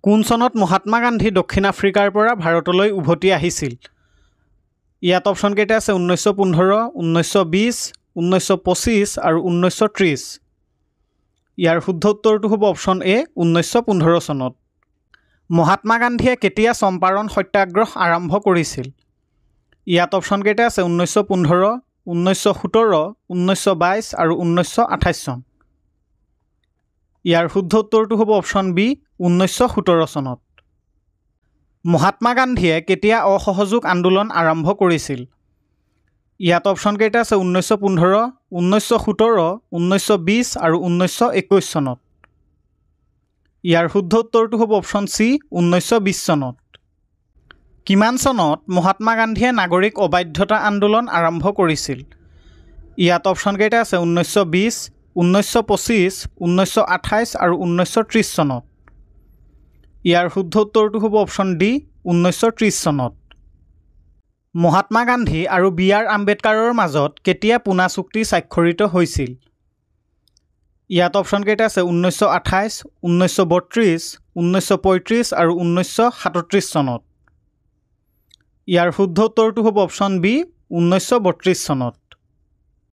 কোন চনত মহাত্মা গান্ধী দক্ষিণ আফ্ৰিকাৰ পৰা ভাৰতলৈ উভতি আহিছিল? ইয়াত অপশ্যন কেইটা আছে 1915, 1920, 1925 আৰু 1930। ইয়াৰ শুদ্ধ উত্তৰটো হ'ব অপশ্যন এ 1915 চনত। মহাত্মা গান্ধীয়ে কেতিয়া চম্পাৰণ সত্যাগ্ৰহ আৰম্ভ কৰিছিল? ইয়াত অপশ্যন কেইটা আছে 1915, 1917, 1922 আৰু 1928 চন। ইয়াৰ শুদ্ধ উত্তৰটো হ'ব অপশ্যন বি 1917 চনত। মহাত্মা গান্ধীয়ে কেতিয়া অসহযোগ আন্দোলন আৰম্ভ কৰিছিল? ইয়াত অপশ্যন কেইটা আছে 1915, 1917, 1920 আৰু 1921 চনত। ইয়াৰ শুদ্ধ উত্তৰটো হ'ব অপশ্যন চি 1920 চনত। কিমান চনত মহাত্মা গান্ধীয়ে নাগৰিক অবাধ্যতা আন্দোলন আৰম্ভ কৰিছিল? ইয়াত অপশ্যন কেইটা আছে 1920, 1925, 1928 আৰু 1930 চনত। ইয়াৰ শুদ্ধ উত্তৰটো হ'ব অপশ্যন ডি 1930 চনত। মহাত্মা গান্ধী আৰু বি আৰ আম্বেদকাৰৰ মাজত কেতিয়া পুনা চুক্তি স্বাক্ষৰিত হৈছিল? ইয়াত অপশ্যন কেইটা আছে 1928, 1932, 1935 আৰু 1937 চনত। ইয়াৰ শুদ্ধ উত্তৰটো হ'ব অপশ্যন বি 1932 চনত।